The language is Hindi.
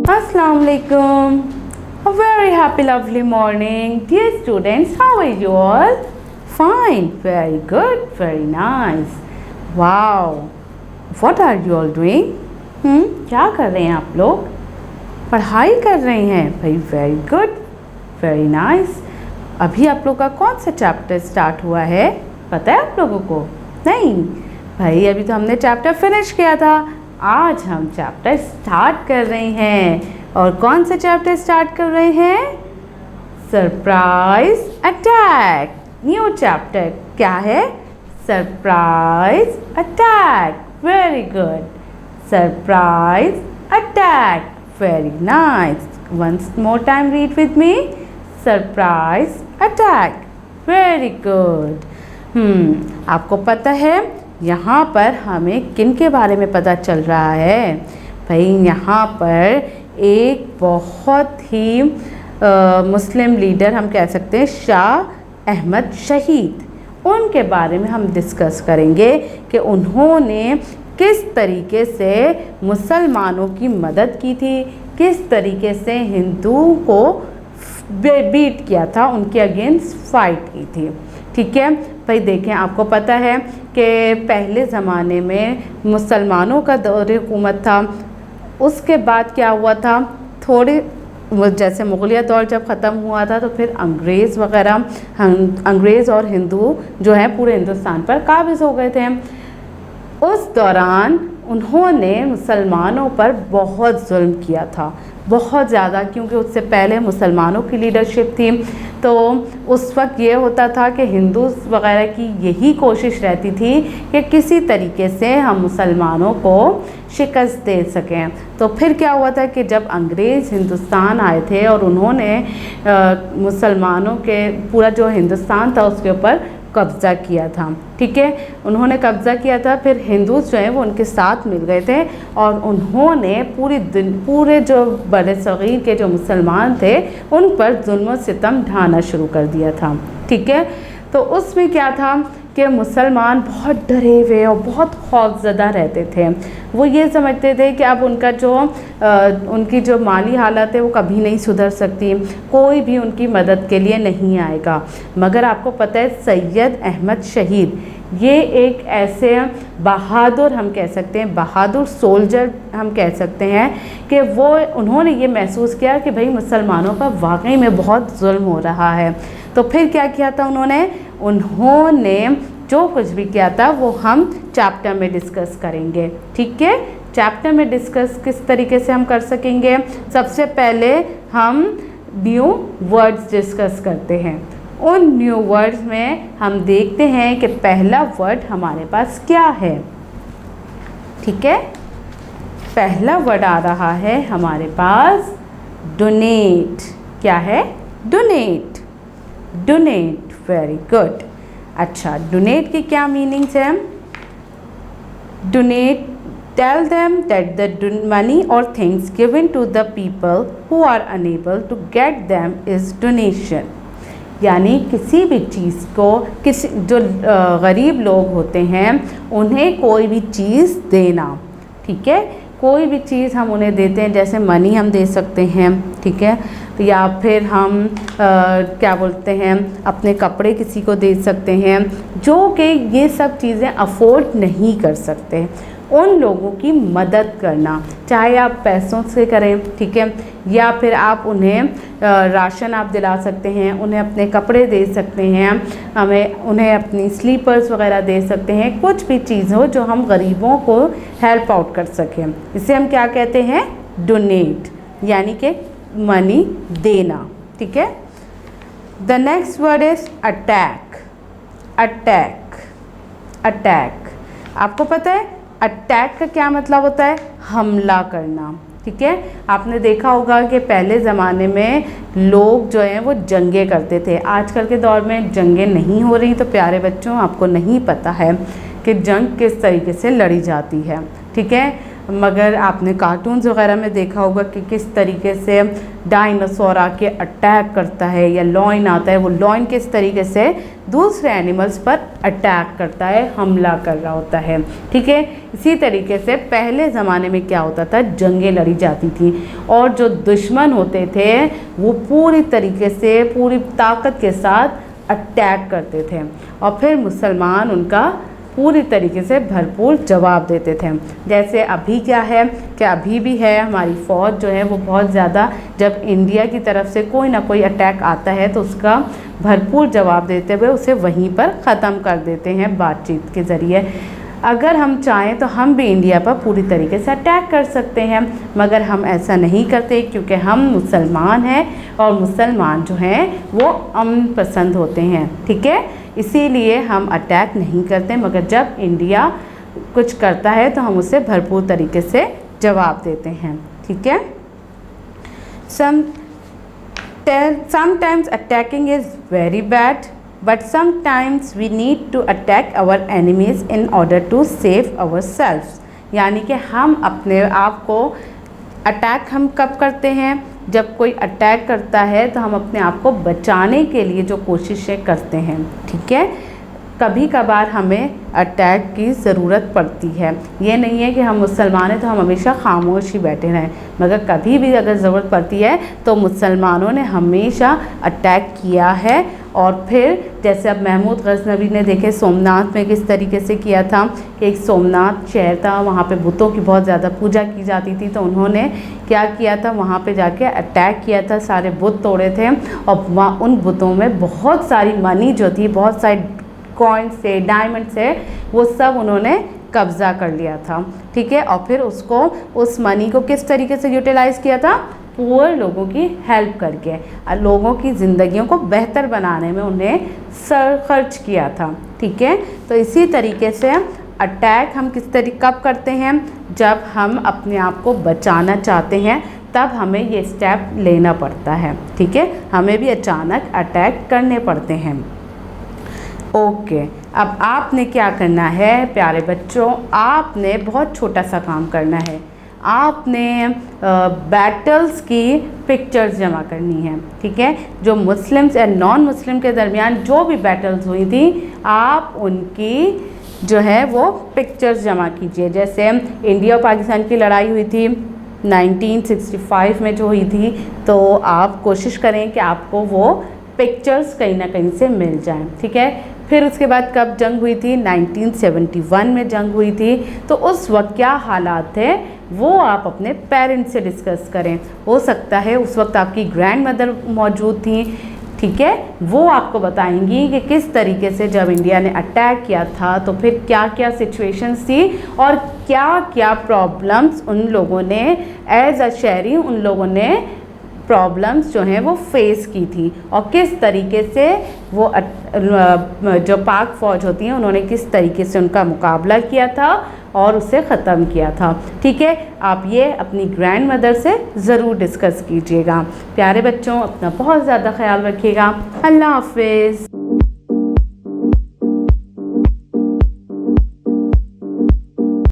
Assalamu alaikum. A very happy lovely morning. Dear students, how are you all? Fine, very good, very nice. Wow. What are you all doing? क्या कर रहे हैं आप लोग? पढ़ाई कर रहे हैं भाई. Very good, very nice. अभी आप लोग का कौन सा चैप्टर स्टार्ट हुआ है? पता है आप लोगों को? नहीं भाई, अभी तो हमने चैप्टर फिनिश किया था. आज हम चैप्टर स्टार्ट कर रहे हैं. और कौन सा चैप्टर स्टार्ट कर रहे हैं? Surprise attack. न्यू चैप्टर क्या है? Surprise attack. Very good. Surprise attack. Very nice. Once more time read with me. Surprise attack. Very good. आपको पता है यहाँ पर हमें किन के बारे में पता चल रहा है? भाई यहाँ पर एक बहुत ही मुस्लिम लीडर हम कह सकते हैं, शाह अहमद शहीद. उनके बारे में हम डिस्कस करेंगे कि उन्होंने किस तरीके से मुसलमानों की मदद की थी, किस तरीके से हिंदुओं को बीट किया था, उनके अगेंस्ट फाइट की थी. ठीक है भाई. देखें, आपको पता है कि पहले ज़माने में मुसलमानों का दौर हुकूमत था. उसके बाद क्या हुआ था, थोड़े जैसे मुग़लिया दौर जब ख़त्म हुआ था तो फिर अंग्रेज़ वग़ैरह, अंग्रेज़ और हिंदू जो है पूरे हिंदुस्तान पर काबिज़ हो गए थे. उस दौरान उन्होंने मुसलमानों पर बहुत जुल्म किया था, बहुत ज़्यादा, क्योंकि उससे पहले मुसलमानों की लीडरशिप थी. तो उस वक्त ये होता था कि हिंदू वगैरह की यही कोशिश रहती थी कि किसी तरीके से हम मुसलमानों को शिकस्त दे सकें. तो फिर क्या हुआ था कि जब अंग्रेज़ हिंदुस्तान आए थे और उन्होंने मुसलमानों के पूरा जो हिंदुस्तान था उसके ऊपर कब्ज़ा किया था. ठीक है, उन्होंने कब्ज़ा किया था. फिर हिंदू जो हैं वो उनके साथ मिल गए थे और उन्होंने पूरे जो बड़े सग़ीर के जो मुसलमान थे उन पर जुल्म सितम ढाना शुरू कर दिया था. ठीक है, तो उसमें क्या था कि मुसलमान बहुत डरे हुए और बहुत खौफज़दा रहते थे. वो ये समझते थे कि अब उनकी जो माली हालत है वो कभी नहीं सुधर सकती, कोई भी उनकी मदद के लिए नहीं आएगा. मगर आपको पता है सैयद अहमद शहीद ये एक ऐसे बहादुर, हम कह सकते हैं बहादुर सोल्जर हम कह सकते हैं, कि उन्होंने ये महसूस किया कि भाई मुसलमानों पर वाकई में बहुत जुल्म हो रहा है. तो फिर क्या किया था उन्होंने जो कुछ भी किया था वो हम चैप्टर में डिस्कस करेंगे. ठीक है, चैप्टर में डिस्कस किस तरीके से हम कर सकेंगे? सबसे पहले हम न्यू वर्ड्स डिस्कस करते हैं. उन न्यू वर्ड्स में हम देखते हैं कि पहला वर्ड हमारे पास क्या है. ठीक है, पहला वर्ड आ रहा है हमारे पास डोनेट. क्या है? डोनेट. डोनेट. Very good. अच्छा, डोनेट की क्या मीनिंग्स हैं? Donate, tell them that the money और things given to the people who are unable to get them is donation. यानी किसी भी चीज़ को, किसी जो गरीब लोग होते हैं उन्हें कोई भी चीज़ देना. ठीक है, कोई भी चीज़ हम उन्हें देते हैं, जैसे मनी हम दे सकते हैं. ठीक है, या फिर हम क्या बोलते हैं, अपने कपड़े किसी को दे सकते हैं जो कि ये सब चीज़ें अफोर्ड नहीं कर सकते. उन लोगों की मदद करना, चाहे आप पैसों से करें, ठीक है, या फिर आप उन्हें राशन आप दिला सकते हैं, उन्हें अपने कपड़े दे सकते हैं, उन्हें अपनी स्लीपर्स वगैरह दे सकते हैं. कुछ भी चीज़ हो जो हम गरीबों को हेल्प आउट कर सकें, इसे हम क्या कहते हैं? डोनेट, यानी कि मनी देना. ठीक है. The next word is attack. Attack. Attack. आपको पता है अटैक का क्या मतलब होता है? हमला करना. ठीक है, आपने देखा होगा कि पहले ज़माने में लोग जो हैं वो जंगें करते थे. आजकल के दौर में जंगें नहीं हो रही, तो प्यारे बच्चों आपको नहीं पता है कि जंग किस तरीके से लड़ी जाती है. ठीक है, मगर आपने कार्टून्स वगैरह में देखा होगा कि किस तरीके से डायनासोर आके अटैक करता है, या लॉयन आता है, वो लॉयन किस तरीके से दूसरे एनिमल्स पर अटैक करता है, हमला कर रहा होता है। ठीक है, इसी तरीके से पहले ज़माने में क्या होता था, जंगें लड़ी जाती थी और जो दुश्मन होते थे वो पूरी तरीके से पूरी ताकत के साथ अटैक करते थे और फिर मुसलमान उनका पूरी तरीके से भरपूर जवाब देते थे। जैसे अभी क्या है कि अभी भी है, हमारी फ़ौज जो है वो बहुत ज़्यादा, जब इंडिया की तरफ से कोई ना कोई अटैक आता है तो उसका भरपूर जवाब देते हुए उसे वहीं पर ख़त्म कर देते हैं बातचीत के ज़रिए। अगर हम चाहें तो हम भी इंडिया पर पूरी तरीके से अटैक कर सकते हैं, मगर हम ऐसा नहीं करते क्योंकि हम मुसलमान हैं और मुसलमान जो हैं वो अमन पसंद होते हैं। ठीक है, इसीलिए हम अटैक नहीं करते, मगर जब इंडिया कुछ करता है तो हम उसे भरपूर तरीके से जवाब देते हैं। ठीक है, sometimes attacking is very bad, but sometimes we need to attack our enemies in order to save ourselves। यानी कि हम अपने आप को अटैक हम कब करते हैं, जब कोई अटैक करता है तो हम अपने आप को बचाने के लिए जो कोशिशें करते हैं। ठीक है, कभी कभार हमें अटैक की ज़रूरत पड़ती है, ये नहीं है कि हम मुसलमान हैं तो हम हमेशा खामोश ही बैठे रहें, मगर कभी भी अगर ज़रूरत पड़ती है तो मुसलमानों ने हमेशा अटैक किया है। और फिर जैसे अब महमूद गज़नवी ने देखे सोमनाथ में किस तरीके से किया था कि एक सोमनाथ शहर था, वहाँ पे बुतों की बहुत ज़्यादा पूजा की जाती थी, तो उन्होंने क्या किया था, वहाँ पे जाके अटैक किया था, सारे बुत तोड़े थे और वहाँ उन बुतों में बहुत सारी मनी जो थी, बहुत सारी कॉइन से, डायमंड से, वो सब उन्होंने कब्ज़ा कर लिया था। ठीक है, और फिर उसको, उस मनी को किस तरीके से यूटिलाइज़ किया था, पुअर लोगों की हेल्प करके, लोगों की ज़िंदगियों को बेहतर बनाने में उन्हें खर्च किया था। ठीक है, तो इसी तरीके से अटैक हम किस तरीके कब करते हैं, जब हम अपने आप को बचाना चाहते हैं तब हमें ये स्टेप लेना पड़ता है। ठीक है, हमें भी अचानक अटैक करने पड़ते हैं। ओके, अब आपने क्या करना है प्यारे बच्चों, आपने बहुत छोटा सा काम करना है। आपने बैटल्स की पिक्चर्स जमा करनी है। ठीक है, जो मुस्लिम्स एंड नॉन मुस्लिम के दरमियान जो भी बैटल्स हुई थी, आप उनकी जो है वो पिक्चर्स जमा कीजिए। जैसे इंडिया और पाकिस्तान की लड़ाई हुई थी 1965 में जो हुई थी, तो आप कोशिश करें कि आपको वो पिक्चर्स कहीं ना कहीं से मिल जाएं। ठीक है, फिर उसके बाद कब जंग हुई थी, 1971 में जंग हुई थी, तो उस वक्त क्या हालात थे वो आप अपने पेरेंट्स से डिस्कस करें। हो सकता है उस वक्त आपकी ग्रैंड मदर मौजूद थी। ठीक है, वो आपको बताएंगी कि किस तरीके से जब इंडिया ने अटैक किया था तो फिर क्या क्या सिचुएशंस थी और क्या क्या प्रॉब्लम्स उन लोगों ने एज अ शहरी उन लोगों ने प्रॉब्लम्स जो हैं वो फेस की थी, और किस तरीके से वो जो पाक फ़ौज होती हैं उन्होंने किस तरीके से उनका मुकाबला किया था और उसे ख़त्म किया था। ठीक है, आप ये अपनी ग्रैंड मदर से ज़रूर डिस्कस कीजिएगा। प्यारे बच्चों, अपना बहुत ज़्यादा ख्याल रखिएगा। अल्लाह हाफ़िज़।